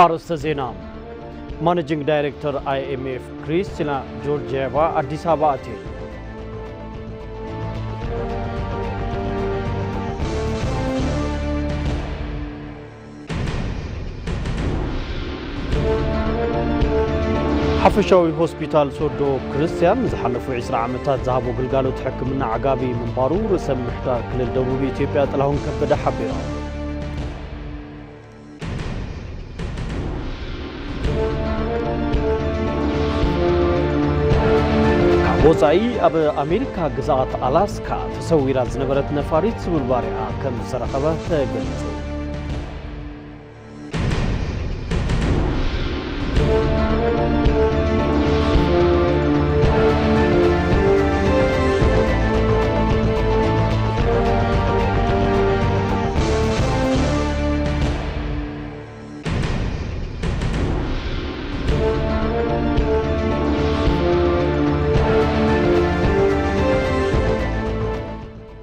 أرسل زينا مانجينج دايركتور IMF كريستينا جورجيفا أديس أبابا حفشاوي هوسبيتال سودو كريستيان زحلفوا 10 عامات ذهبوا قلقالو تحكمنا عقابي من بارو رسم محتار كل الدوبي إثيوبيا طلعون كبدا حبيرا وصعي أب أمريكا جزات ألاسكا تصويرات زنبرت نفاريت بالبارعة كم سرقبة تقلت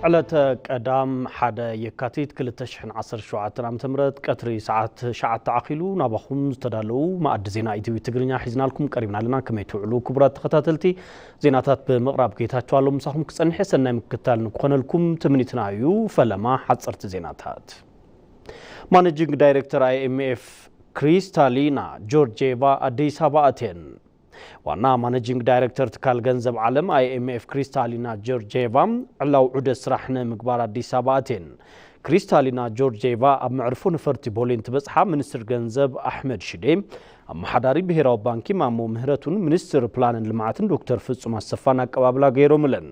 على قدام حدا يكاتيت كل تشحن 10 شعات عام تمرت قطري ساعات شعات تعقيلو نابخم استدالو ما اد زينا ايتي تግርኛ حزنا لكم قريبنا لنا كما يتعلو كبرات تخاتلتي زيناتات بمقرب كيتاچوالو مساخم كصنح سناي مكتال نكونلكم تمنيتنايو فلما حصرت زيناتات مانجينج دايركتور IMF كريستالينا جورجيفا أديس أبابا وانا مانجينج دايركتور تكال غنزب عالم IMF كريستالينا جورجيفا علاو عود سراحنا مقبار أديس أبابا كريستالينا جورجيفا اب معرفون فرتي بولين تبصحا منستر غنزب احمد شديم ام حداري بهراو بانكي مامو مهرتون منستر بلان لمعاتن دكتور فصوم السفانا قبابلا غيرو ملن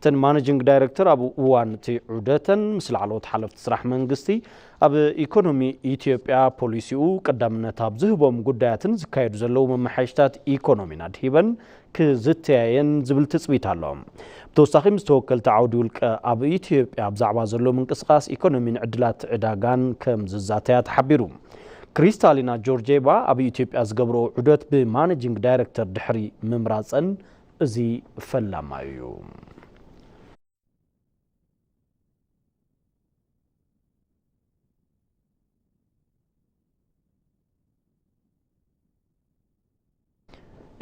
تن مانجينج دايركتور ابو اوان تي عودتن مسل علوت حلفت سراح منغستي اب ايكونومي ايثيوبيا بوليسيو قدامنت اب زهبوم غداياتن زكايدو زلو ممحشتات ايكونومي نادهيبن كزتياين زبل تصبيت اللهم توساخي مستوكل تعودي ولك اب ايثيوبيا بزعبا زلو منقسقاس ايكونومي عدلات عداغان كم ززاتيات حبيرو كريستالينا جورجيفا اب ايثيوبيا زغبرو عدت بمانجينج دايركتور دحري ممراصن ازي فلامايو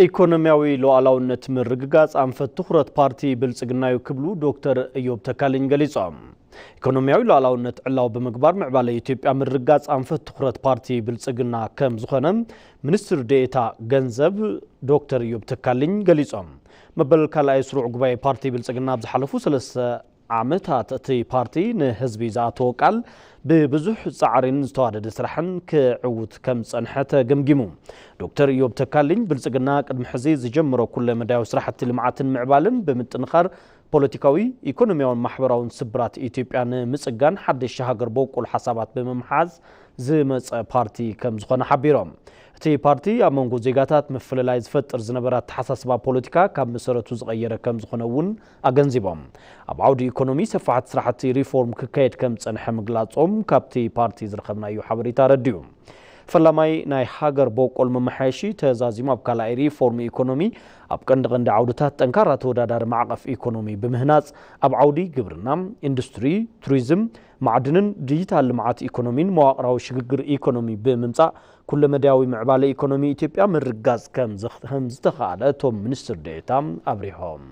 ኢኮኖሚያዊ ሉዓላውነት ምርግጋጽ አንፈት ትኩረት ፓርቲ ብልጽግናዊ ክብሉ ዶክተር ኢዮብ ተካልኝ ገሊጾም ኢኮኖሚያዊ ሉዓላውነት ዕላው በመግባር ምዕባለ ኢትዮጵያ ምርግጋጽ አንፈት ትኩረት ፓርቲ ብልጽግና ከም ዝኾነ ሚኒስትር ዴኤታ ገንዘብ ዶክተር ኢዮብ ተካልኝ ገሊጾም መበል ካልኣይ ስሩዕ ጉባኤ ፓርቲ ብልጽግና ብዝሓለፉ 3 ዓመታት እቲ ፓርቲ ንህዝቢ ዝኣተወ ቃል ببزح صعرين استوادد سرحن كعوت كم صنحته جمجمو دكتور إيوب تكالين بلصقنا قدم حزي زجمرو كل مدايو سرحت لمعاتن معبالن بمتنخر بوليتيكاوي ايكونومياون محبراون سبرات ايثيوبيان مصغان حدش هاجر بوقول حسابات بممحاز زمص بارتي كم زخونه حبيروم تي بارتي امونغو زيغاتات مفللاي زفطر زنبرات تحساسبا بوليتيكا كم مسرتو زغيره كم زخونون اغنزيبوم اب عودي ايكونومي سفحت سرحتي ريفورم ككيد كم صنح مغلاصوم كابتي بارتي زرخبنايو حبريتا رديو فلاماي ناي هاجر بوقول ممحاشي تزازيم اب كالاي ريفورم ايكونومي اب قند عودتات تنكارا تودادار معقف ايكونومي بمهناص اب عودي جبرنا اندستري توريزم معدنن ديجيتال لمعات ايكونومين مواقراو شغغر ايكونومي بممصا كل مداوي معباله ايكونومي ايثيوبيا من رغاز كم زختهم زتخاله توم منستر ديتا ابريهوم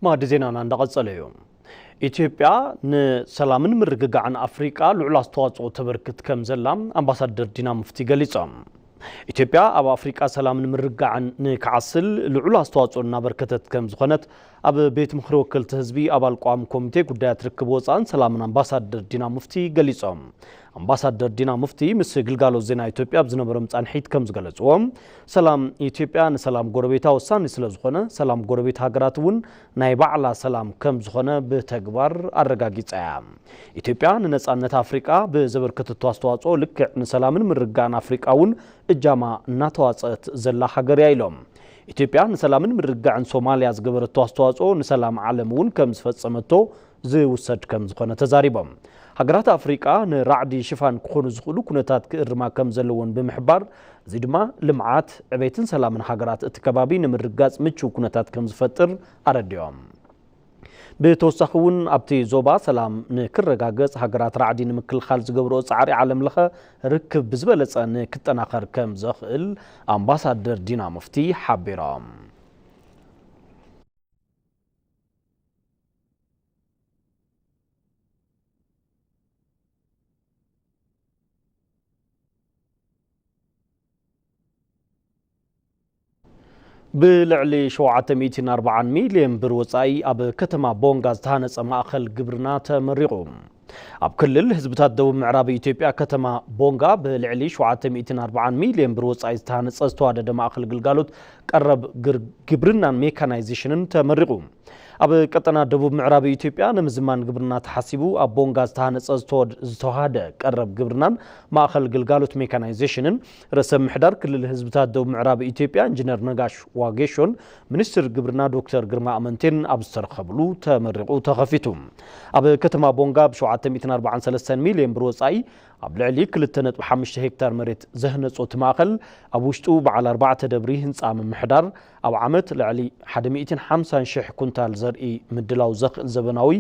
ما دزينا ندقصليو ኢትዮጵያ ንሰላምን ምርግጋዕን አፍሪካ ልዑል አስተዋጽኦ ተበርክት ከም ዘላም አምባሳደር ዲና ሙፍቲ ገሊጾም ኢትዮጵያ ኣብ አፍሪካ ሰላምን ምርጋዕን ንክዓስል ልዑል አስተዋጽኦ እናበርከተት ከም ዝኾነት ኣብ ቤት ምክሪ ወከልቲ ህዝቢ አባል ቋሚ ኮሚቴ ጉዳያት ርክብ ወፃእን ሰላምን አምባሳደር ዲና ሙፍቲ ገሊጾም አምባሳደር ዲና ሙፍቲ ምስ ግልጋሎት ዜና ኢትዮጵያ ብዝነበሮም ጻንሒት ከም ዝገለጽዎም ሰላም ኢትዮጵያ ንሰላም ጎረቤታ ወሳኒ ስለ ዝኾነ ሰላም ጎረቤት ሃገራት እውን ናይ ባዕላ ሰላም ከም ዝኾነ ብተግባር አረጋጊጻያ ኢትዮጵያ ንነጻነት አፍሪካ ብዘበርከተቶ አስተዋጽኦ ልክዕ ንሰላምን ምርጋዕን አፍሪካ እውን እጃማ እናተዋጽአት ዘላ ሃገር ኢሎም ኢትዮጵያ ንሰላምን ምርጋዕን ሶማሊያ ዝገበረቶ አስተዋጽኦ ንሰላም ዓለም እውን ከም ዝፈጸመቶ ዝውሰድ ከም ዝኾነ ተዛሪቦም ሃገራት አፍሪካ ንራዕዲ ሽፋን ክኾኑ ዝኽእሉ ኩነታት ክእርማ ከም ዘለዎን ብምሕባር እዚ ድማ ልምዓት ዕቤትን ሰላምን ሃገራት እቲ ከባቢ ንምርጋጽ ምቹው ኩነታት ከም ዝፈጥር አረድዮም ብተወሳኺ እውን ኣብቲ ዞባ ሰላም ንክረጋገጽ ሃገራት ራዕዲ ንምክልኻል ዝገብርኦ ጻዕሪ ዓለም ለኸ ርክብ ብዝበለጸ ንክጠናኸር ከም ዘኽእል አምባሳደር ዲና ሙፍቲ ሓቢሮም ብልዕሊ 740 ሚልዮን ብር ወጻኢ ኣብ ከተማ ቦንጋ ዝተሃነጸ ማእኸል ግብርና ተመሪቑ ኣብ ክልል ህዝብታት ደቡብ ምዕራብ ኢትዮጵያ ከተማ ቦንጋ ብልዕሊ 740 ሚልዮን ብር ወጻኢ ዝተሃነጸ ዝተዋደደ ማእኸል ግልጋሎት ቀረብ ግብርናን ሜካናይዜሽንን ተመሪቑ ኣብ ቀጠና ደቡብ ምዕራብ ኢትዮጵያ ንምዝማን ግብርና ተሓሲቡ ኣብ ቦንጋ ዝተሃነጸ ዝተዋሃደ ቀረብ ግብርናን ማእኸል ግልጋሎት ሜካናይዜሽንን ርዕሰ ምሕዳር ክልል ህዝብታት ደቡብ ምዕራብ ኢትዮጵያ ኢንጂነር ነጋሽ ዋጌሾን ሚኒስትር ግብርና ዶክተር ግርማ ኣመንቴን ኣብ ዝተረኸብሉ ተመሪቑ ተኸፊቱ ኣብ ከተማ ቦንጋ ብ743 ሚልዮን ብር ወጻኢ ኣብ ልዕሊ 2.5 ሄክታር መሬት ዘህነጾት ማእኸል ኣብ ውሽጡ በዓል 4 ደብሪ ህንፃ ምምሕዳር ኣብ ዓመት ልዕሊ 150,000 ኩንታል ዘርኢ ምድላው ዘኽእል ዘበናዊ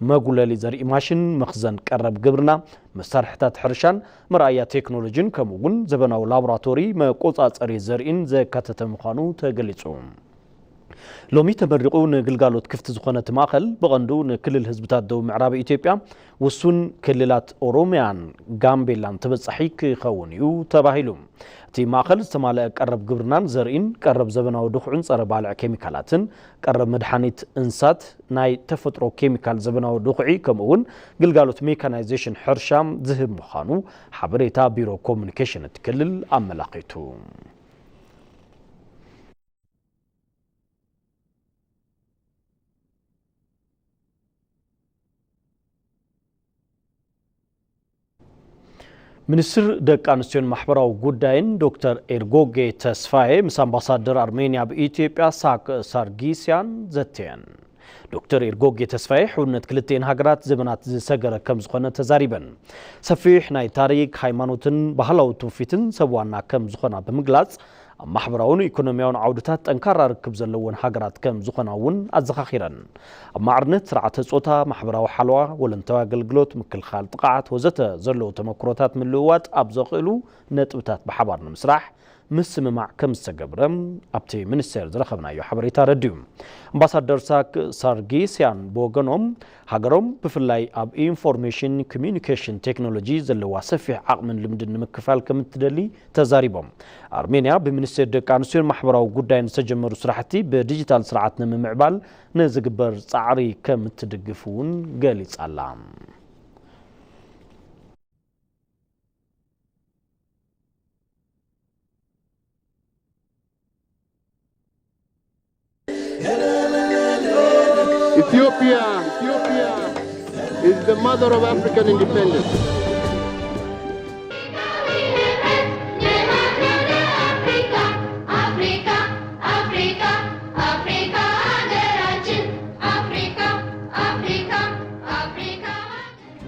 መጉለሊ ዘርኢ ማሽን መኽዘን ቀረብ ግብርና መሳርሕታት ሕርሻን መርኣያ ቴክኖሎጂን ከምኡውን ዘበናዊ ላቦራቶሪ መቆጻጸሪ ዘርኢን ዘካተተ ምዃኑ ተገሊጹ ሎሚ ተመሪቑ ንግልጋሎት ክፍቲ ዝኾነት ማእኸል ብቐንዱ ንክልል ህዝብታት ደቡብ ምዕራብ ኢትዮጵያ ውሱን ክልላት ኦሮሚያን ጋምቤላን ተበጻሒ ክኸውን እዩ ተባሂሉ እቲ ማእኸል ዝተማልአ ቀረብ ግብርናን ዘርኢን ቀረብ ዘበናዊ ድኹዕን ጸረ ባልዕ ኬሚካላትን ቀረብ መድሓኒት እንስሳት ናይ ተፈጥሮ ኬሚካል ዘበናዊ ድኹዒ ከምኡውን ግልጋሎት ሜካናይዜሽን ሕርሻ ዝህብ ምዃኑ ሓበሬታ ቢሮ ኮሙኒኬሽን እቲ ክልል ኣመላኺቱ ሚኒስትር ደቂ ኣንስትዮን ማሕበራዊ ጉዳይን ዶክተር ኤርጎጌ ተስፋዬ ምስ አምባሳደር አርሜንያ በኢትዮጵያ ሳርጊስያን ዘተየን ዶክተር ኤርጎጌ ተስፋዬ ሕውነት ክልቴን ሃገራት ዘመናት ዝሰገረ ከም ዝኾነ ተዛሪበን ሰፊሕ ናይ ታሪክ ሃይማኖትን ባህላዊ ትውፊትን ሰብዋና ከም ዝኾና ብምግላጽ ኣብ ማሕበራውን ኢኮኖሚያውን ዓውድታት ጠንካራ ርክብ ዘለዎን ሃገራት ከም ዝኾናውን ኣዘኻኺረን ኣብ ማዕርነት ስርዓተ ጾታ ማሕበራዊ ሓልዋ ወለንታዊ ኣገልግሎት ምክልኻል ጥቃዓት ወዘተ ዘለዉ ተመክሮታት ምልውዋጥ ኣብ ዘኽእሉ ነጥብታት ብሓባር ንምስራሕ ምስምማዕ ከም ዝተገብረም ኣብቲ ሚኒስቴር ዝረኸብናዮ ሓበሬታ ረድዩ አምባሳደር ሳርጊስያን ብወገኖም ሃገሮም ብፍላይ ኣብ ኢንፎርሜሽን ኮሚኒኬሽን ቴክኖሎጂ ዘለዋ ሰፊሕ ዓቕምን ልምድን ንምክፋል ከም እትደሊ ተዛሪቦም ኣርሜንያ ብሚኒስቴር ደቂ ኣንስትዮን ማሕበራዊ ጉዳይን ዝተጀመሩ ስራሕቲ ብዲጂታል ስርዓት ንምምዕባል ንዝግበር ጻዕሪ ከም እትድግፍ እውን ገሊጻላ Ethiopia is the mother of African independence.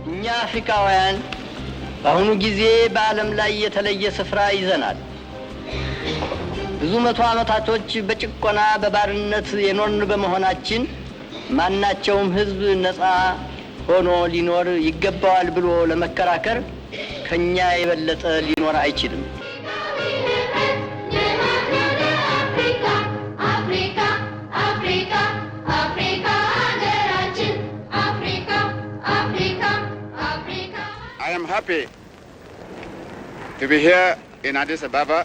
እኛ አፍሪካውያን በአሁኑ ጊዜ በዓለም ላይ የተለየ ስፍራ ይዘናል። ብዙ መቶ ዓመታቶች በጭቆና በባርነት የኖርን በመሆናችን ማናቸውም ህዝብ ነፃ ሆኖ ሊኖር ይገባዋል ብሎ ለመከራከር ከኛ የበለጠ ሊኖር አይችልም። I am happy to be here in Addis Ababa.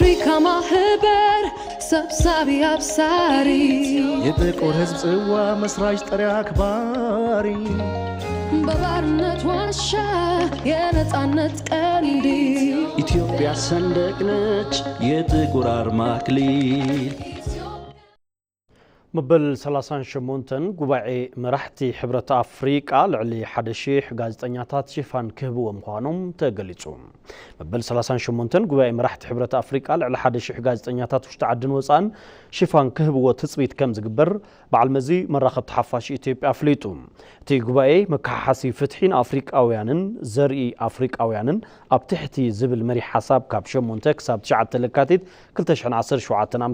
የአፍሪካ ማህበር ሰብሳቢ አብሳሪ የጥቁር ሕዝብ ጽዋ መስራች ጠሪ አክባሪ በባርነት ዋሻ የነጻነት ቀንዲል ኢትዮጵያ ሰንደቅ ነች የጥቁር አርማ አክሊል مبل 38 ጉባኤ መራሕቲ ሕብረት አፍሪቃ ልዕሊ 1000 ጋዜጠኛታት ሽፋን ክህብዎ ምዃኖም ተገሊጹ መበል 38 ጉባኤ መራሕቲ ሕብረት አፍሪቃ ልዕሊ 1000 ጋዜጠኛታት ውሽጢ ዓድን ወፃን ሽፋን ክህብዎ ትጽቢት ከም ዝግበር በዓል መዚ መራኸብቲ ሓፋሽ ኢትዮጵያ አፍሊጡ እቲ ጉባኤ መካሓሲ ፍትሒን አፍሪቃውያንን ዘርኢ አፍሪቃውያንን ኣብ ትሕቲ ዝብል መሪ ሓሳብ ካብ 8 ክሳብ 9 ለካቲት 2017 ዓ.ም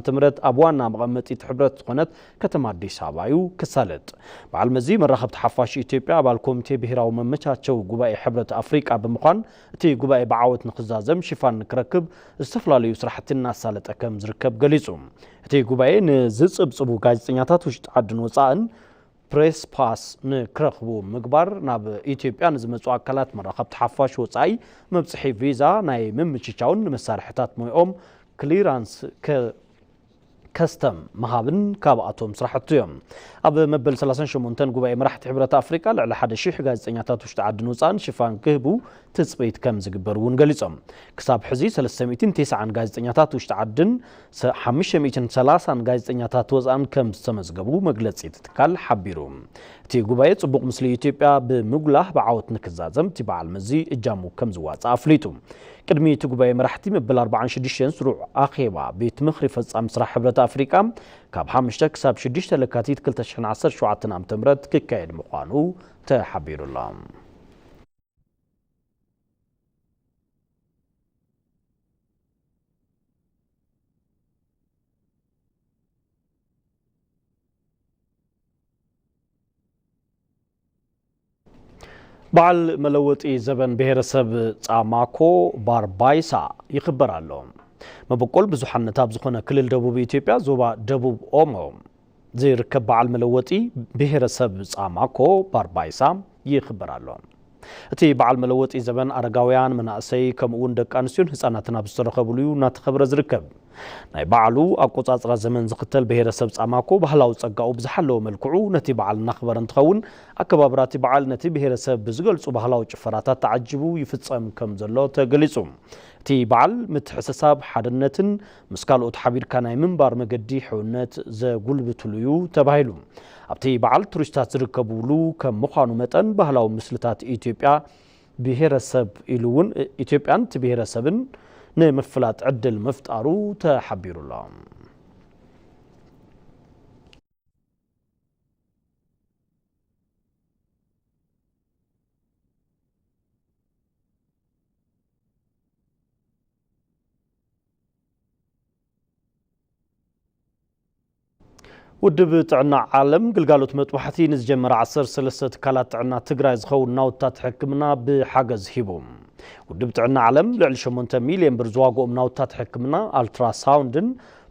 ኣብ ዋና መቐመጢት ሕብረት ዝኾነት ከተማ አዲስ አበባ እዩ ክሳለጥ በዓል መዚ መራኸብቲ ሓፋሽ ኢትዮጵያ አባል ኮሚቴ ብሄራዊ መመቻቸው ጉባኤ ሕብረት አፍሪቃ ብምዃን እቲ ጉባኤ በዓወት ንኽዛዘም ሽፋን ክረክብ ዝተፈላለዩ ስራሕቲ እናሳለጠ ከም ዝርከብ ገሊጹ እቲ ጉባኤ ንዝጽብጽቡ ጋዜጠኛታት ውሽጢ ዓድን ወፃእን ፕሬስ ፓስ ንክረኽቡ ምግባር ናብ ኢትዮጵያ ንዝመጹ አካላት መራኸብቲ ሓፋሽ ወፃኢ መብጽሒ ቪዛ ናይ ምምችቻውን መሳርሕታት ሞይኦም ክሊራንስ ከስተም መሃብን ካብኣቶም ስራሕቱ እዮም ኣብ መበል 38 ጉባኤ መራሕቲ ሕብረት አፍሪቃ ልዕሊ 1000 ጋዜጠኛታት ውሽጢ ዓድን ወፃእን ሽፋን ክህቡ ትጽቢት ከም ዝግበር እውን ገሊጾም ክሳብ ሕዚ 390 ጋዜጠኛታት ውሽጢ ዓድን 530 ጋዜጠኛታት ወፃእን ከም ዝተመዝገቡ መግለጺ ትካል ሓቢሩ እቲ ጉባኤ ጽቡቕ ምስሊ ኢትዮጵያ ብምጉላህ በዓወት ንክዛዘም እቲ በዓል መዚ እጃሙ ከም ዝዋፅእ አፍሊጡ ቅድሚ እቲ ጉባኤ መራሕቲ መበል 46 ስሩዕ ኣኼባ ቤት ምኽሪ ፈጻሚ ስራሕ ሕብረት አፍሪቃ ካብ 5 ክሳብ 6 ለካቲት 2017 ዓ.ም ክካየድ ምዃኑ ተሓቢሩላ በዓል መለወጢ ዘበን ብሔረሰብ ጻማኮ ባርባይሳ ይኽበራሉ መበቆል ብዙሓነት ኣብ ዝኾነ ክልል ደቡብ ኢትዮጵያ ዞባ ደቡብ ኦሞ ዝርከብ በዓል መለወጢ ብሔረሰብ ጻማኮ ባርባይሳ ይኽበራሉ እቲ በዓል መለወጢ ዘበን አረጋውያን መናእሰይ ከምኡውን ደቂ ኣንስትዮን ህፃናትን ኣብ ዝተረኸብሉ እናተኸብረ ዝርከብ ናይ በዓሉ ኣቆጻጽራ ዘመን ዝኽተል ብሔረሰብ ጻማኮ ባህላዊ ጸጋኡ ብዝሓለወ መልክዑ ነቲ በዓል እናኽበረ እንትኸውን ኣከባብራ እቲ በዓል ነቲ ብሔረሰብ ብዝገልጹ ባህላዊ ጭፈራታት ተዓጅቡ ይፍጸም ከም ዘሎ ተገሊጹ እቲ በዓል ምትሕስሳብ ሓድነትን ምስ ካልኦት ሓቢርካ ናይ ምንባር መገዲ ሕውነት ዘጉልብትሉ እዩ ተባሂሉ ኣብቲ በዓል ቱሪስታት ዝርከብሉ ከም ምዃኑ መጠን ባህላዊ ምስልታት ኢትዮጵያ ብሔረሰብ ኢሉውን ኢትዮጵያን እቲ ብሔረሰብን ንምፍላጥ ዕድል ምፍጣሩ ተሓቢሩላ ውድብ ጥዕና ዓለም ግልጋሎት መጥባሕቲ ንዝጀመረ 13 ትካላት ጥዕና ትግራይ ዝኸውን ናውትታት ሕክምና ብሓገዝ ሂቡ ውድብ ጥዕና ዓለም ልዕሊ 8 ሚልዮን ብር ዝዋግኦም ናውትታት ሕክምና አልትራሳውንድን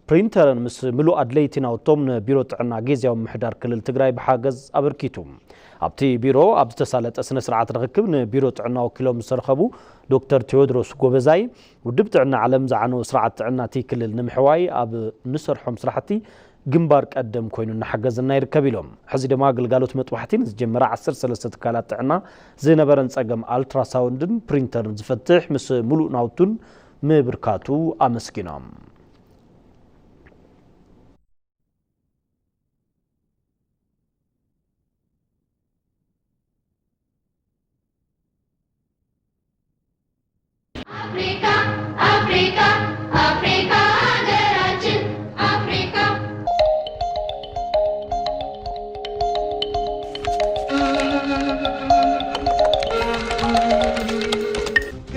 ፕሪንተርን ምስ ምሉእ ኣድለይቲ ናውቶም ንቢሮ ጥዕና ጊዜያዊ ምሕዳር ክልል ትግራይ ብሓገዝ ኣበርኪቱ ኣብቲ ቢሮ ኣብ ዝተሳለጠ ስነ ስርዓት ርክብ ንቢሮ ጥዕና ወኪሎም ዝተረኸቡ ዶክተር ቴዎድሮስ ጎበዛይ ውድብ ጥዕና ዓለም ዝዓነወ ስርዓት ጥዕና እቲ ክልል ንምሕዋይ ኣብ ንሰርሖም ስራሕቲ ግንባር ቀደም ኮይኑ እናሓገዝና ይርከብ ኢሎም ሕዚ ድማ ግልጋሎት መጥባሕቲን ዝጀመረ 13 ትካላት ጥዕና ዝነበረን ጸገም አልትራሳውንድን ፕሪንተርን ዝፈትሕ ምስ ሙሉእ ናውቱን ምብርካቱ ኣመስጊኖም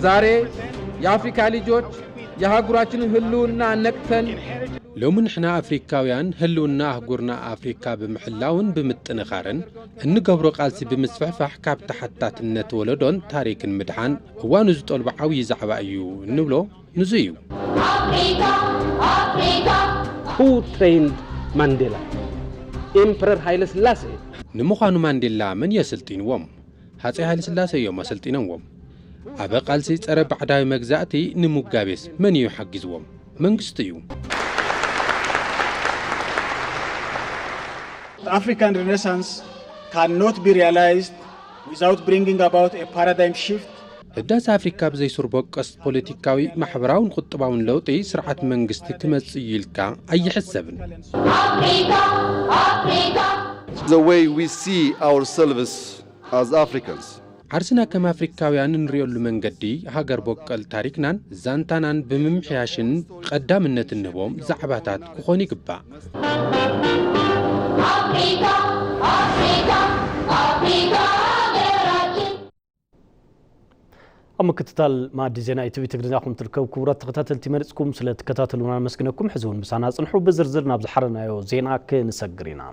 ዛሬ የአፍሪካ ልጆች የሀገራችንን ህልውና ነቅተን ሎምንሕና አፍሪካውያን ህልውና አህጉርና አፍሪካ ብምሕላውን ብምጥንኻርን እንገብሮ ቃልሲ ብምስፍሕፋሕ ካብ ተሓታትነት ወለዶን ታሪክን ምድሓን እዋኑ ዝጠልቦ ዓብዪ ዛዕባ እዩ እንብሎ ንዙ እዩ Who trained Mandela? Emperor Haile Selassie. ንምዃኑ ማንዴላ መን የስልጢንዎም ሃፀይ ሃይለ ስላሴ እዮም ኣሰልጢኖምዎም ኣበ ቃልሲ ፀረ ባዕዳዊ መግዛእቲ ንምጋቤስ መን እዩ ሓጊዝዎም መንግስቲ እዩ The African Renaissance cannot be realized without bringing about a paradigm shift. ህዳሴ አፍሪካ ብዘይሱር በቀስ ፖለቲካዊ ማሕበራውን ቁጥባውን ለውጢ ስርዓት መንግስቲ ክመጽእ ይልካ አይሕሰብን The way we see ourselves as Africans. ዓርስና ከም አፍሪካውያን እንሪየሉ መንገዲ ሃገር በቀል ታሪክናን ዛንታናን ብምምሕያሽን ቀዳምነት እንቦም ዛዕባታት ክኾን ይግባእ أمكتتال مع ديزاين أي تبي تقدر ناخذ تركب كورات تقتل تمرسكم سلا تكتاتلونا مسكنكم حزون بس أنا أصلحوا بزرزرنا بزحرنا يو زينا كنسجرينا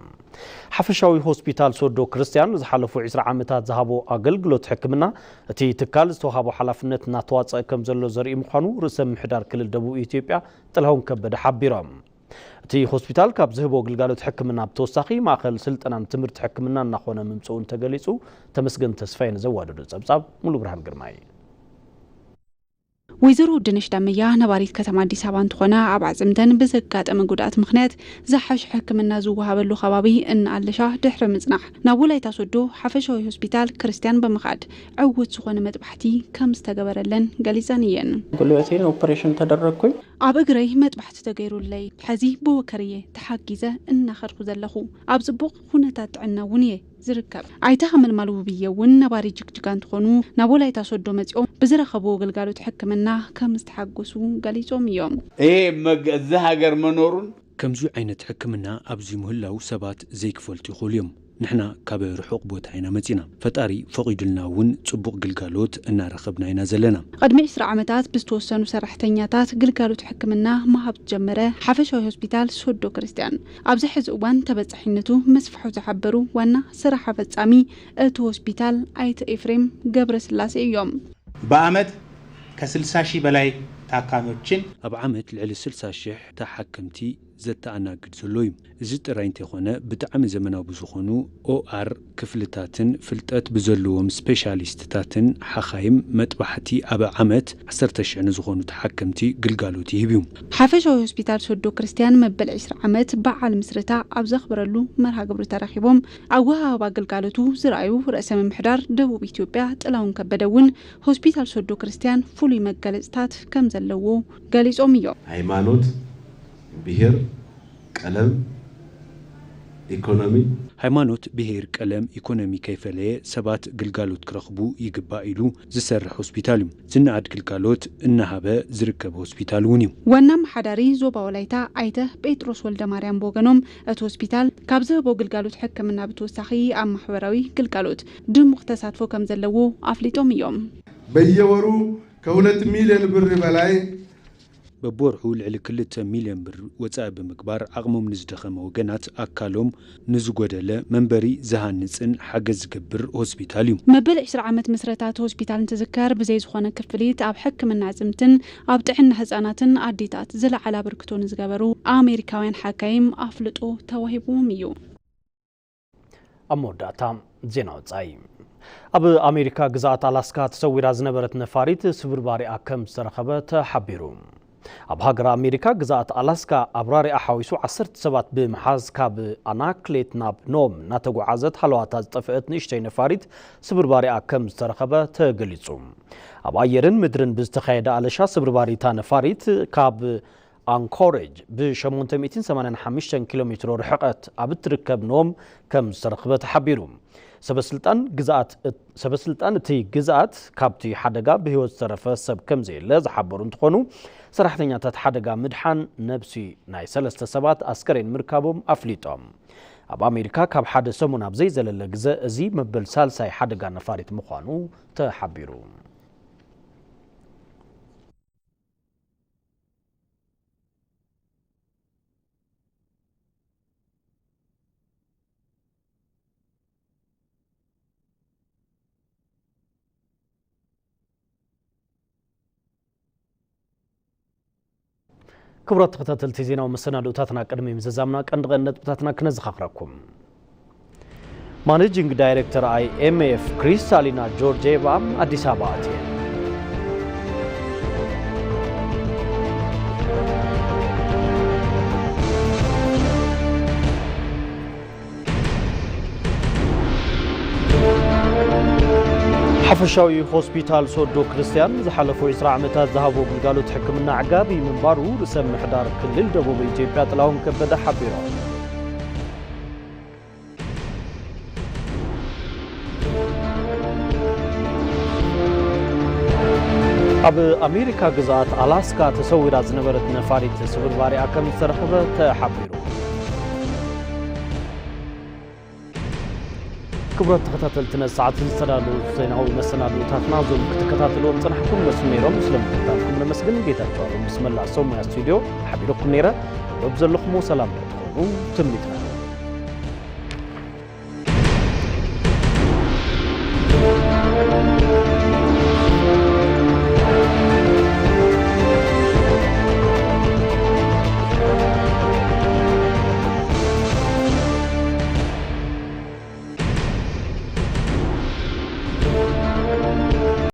حفشاوي هوسبيتال سودو كريستيان زحلفوا 10 عامات ذهبوا أقلقلوا تحكمنا تي تكالز توهابوا حلفنت ناتواص كم زلوا زري مخانو رسم حدار كل الدبو إثيوبيا تلهم كبد حبيرام تي هوسبيتال كاب زهبوا قلقالوا تحكمنا بتوساخي مع خل سلطنا تمر تحكمنا نخونا ممسون تجلسوا تمسجن تسفين زوادوا الزبزاب ملو برهان قرماي ወይዘሮ ድንሽ ዳመያ ነባሪት ከተማ አዲስ አበባ እንትኾና ኣብ ዓጽምተን ብዘጋጠመ ጉዳት ምክንያት ዝሓሽ ሕክምና ዝወሃበሉ ከባቢ እንኣለሻ ድሕሪ ምጽናሕ ናብ ወላይታ ሶዶ ሓፈሻዊ ሆስፒታል ክርስቲያን በመኻድ ዕውት ዝኾነ መጥባሕቲ ከም ዝተገበረለን ገሊፀን እየን ጉልበቴን ኦፕሬሽን ተደረግኩኝ ኣብ እግረይ መጥባሕቲ ተገይሩለይ ሕዚ ብወከርየ ተሓጊዘ እናኸድኩ ዘለኹ ኣብ ጽቡቕ ኩነታት ጥዕና እውን እየ ዝርከብ ኣይታ ከመልማሉ ብየውን ነባሪ ጅግጅጋ እንትኾኑ ናብ ወላይታ ሶዶ መጽኦም ብዝረኸቡ ግልጋሎት ሕክምና ከም ዝተሓገሱ ገሊጾም እዮም እዚ ሃገር መኖሩን ከምዚ ዓይነት ሕክምና ኣብዚ ምህላው ሰባት ዘይክፈልጡ ይኽእሉ እዮም نحنا ካብ ርሑቕ ቦታ ኢና መጺና ፈጣሪ ፈቂዱልና እውን ጽቡቕ ግልጋሎት እናረኸብና ኢና ዘለና ቅድሚ 10 ዓመታት ብዝተወሰኑ ሰራሕተኛታት ግልጋሎት ሕክምና ማሃብ ጀመረ ሓፈሻዊ ሆስፒታል ሶዶ ክርስቲያን ኣብዚ ሕዚ እዋን ተበጻሒነቱ መስፍሑ ዝሓበሩ ዋና ስራሕ ፈጻሚ እቲ ሆስፒታል ኣይተ ኤፍሬም ገብረስላሴ እዮም በአመት ከ60,000 በላይ ታካሚዎችን ኣብ ዓመት ልዕሊ 60,000 ተሓከምቲ ዘተኣናግድ ዘሎ እዩ እዚ ጥራይ እንተኾነ ብጣዕሚ ዘመናዊ ዝኾኑ ኦአር ክፍልታትን ፍልጠት ብዘለዎም ስፔሻሊስትታትን ሓኻይም መጥባሕቲ ኣብ ዓመት 10,000 ዝኾኑ ተሓከምቲ ግልጋሎት ይህብ እዩ ሓፈሻዊ ሆስፒታል ሶዶ ክርስቲያን መበል 20 ዓመት በዓል ምስረታ ኣብ ዘኽብረሉ መርሃ ግብሪ ተራኺቦም ኣብ ወሃባ ግልጋሎቱ ዝረኣዩ ርእሰ ምምሕዳር ደቡብ ኢትዮጵያ ጥላውን ከበደውን ሆስፒታል ሶዶ ክርስቲያን ፍሉይ መገለጽታት ከም ዘለዎ ገሊጾም እዮም ሃይማኖት ብሄር ቀለም ኢኮኖሚ ሃይማኖት ብሄር ቀለም ኢኮኖሚ ከይፈለየ ሰባት ግልጋሎት ክረኽቡ ይግባእ ኢሉ ዝሰርሕ ሆስፒታል እዩ ዝነኣድ ግልጋሎት እናሃበ ዝርከብ ሆስፒታል እውን እዩ ዋና መሓዳሪ ዞባ ወላይታ ኣይተ ጴጥሮስ ወልደ ማርያም ቦገኖም እቲ ሆስፒታል ካብ ዝህቦ ግልጋሎት ሕክምና ብተወሳኺ ኣብ ማሕበራዊ ግልጋሎት ድሙቕ ተሳትፎ ከም ዘለዎ ኣፍሊጦም እዮም በየወሩ ከ2 ሚሊዮን ብር በላይ በቦርሑ ልዕሊ 2 ሚሊዮን ብር ወጻኢ ብምግባር ዓቕሞም ንዝደኸመ ወገናት ኣካሎም ንዝጎደለ መንበሪ ዝሃንጽን ሓገዝ ዝገብር ሆስፒታል እዩ መበል 20 ዓመት ምስረታት ሆስፒታል እንትዝከር ብዘይ ዝኾነ ክፍሊት ኣብ ሕክምና ዕጽምትን ኣብ ጥዕና ህፃናትን ኣዴታት ዝለዓለ ኣበርክቶ ንዝገበሩ ኣሜሪካውያን ሓካይም ኣፍልጦ ተዋሂቦም እዩ ኣብ መወዳእታ ዜና ወጻኢ ኣብ ኣሜሪካ ግዛኣት ኣላስካ ተሰዊራ ዝነበረት ነፋሪት ስብርባሪኣ ከም ዝተረኸበ ተሓቢሩ ኣብ ሃገር ኣሜሪካ ግዛኣት ኣላስካ ኣብራሪኣ ሓዊሱ 10 ሰባት ብምሓዝ ካብ ኣናክሌት ናብ ኖም እናተጓዓዘት ሃለዋታ ዝጠፍአት ንእሽተይ ነፋሪት ስብርባሪኣ ከም ዝተረኸበ ተገሊጹ ኣብ ኣየርን ምድርን ብዝተኻየደ ኣለሻ ስብርባሪታ ነፋሪት ካብ አንኮሬጅ ብ885 ኪሎ ሜትር ርሕቀት ኣብ እትርከብ ኖም ከም ዝተረኸበ ተሓቢሩ ሰበስልጣን እቲ ግዛኣት ካብቲ ሓደጋ ብህይወት ዝተረፈ ሰብ ከም ዘየለ ዝሓበሩ እንትኾኑ ሰራሕተኛታት ሓደጋ ምድሓን ነብሲ ናይ 3 ሰባት ኣስከሬን ምርካቦም ኣፍሊጦም ኣብ ኣሜሪካ ካብ ሓደ ሰሙን ኣብ ዘይዘለለ ግዜ እዚ መበል ሳልሳይ ሓደጋ ነፋሪት ምዃኑ ተሓቢሩ كبرت تخطط التزينا ومسنا دوتاتنا قدمي مززامنا قندغ نطبتاتنا كنزخخركم مانجينج دايركتور IMF كريستالينا جورجيفا أديس أبابا ሓፈሻዊ ሆስፒታል ሶዶ ክርስቲያን ዝሓለፈ 20 ዓመታት ዝሃቦ ግልጋሎት ሕክምና ዓጋቢ ምንባሩ ርእሰ ምሕዳር ክልል ደቡብ ኢትዮጵያ ጥላሁን ከበደ ሓቢሮም። ኣብ ኣሜሪካ ግዛት ኣላስካ ተሰዊራ ዝነበረት ነፋሪት ስብርባሪኣ ከም ዝተረኸበ ተሓቢሩ። ክቡራት ተኸታተልቲ ሰዓት ዝተዳለዉ ዜናዊ መሰናዶታትና ዞም ክትከታተልዎም ጽናሕኩም መስመሮም ስለምትከታተልኩም ነመስግን ጌታቸው ምስ መላእ ሰሙያ ስቱድዮ ሓቢርኩም ነይረ። በብዘለኹም ሰላም ትኾኑ ትምኒትና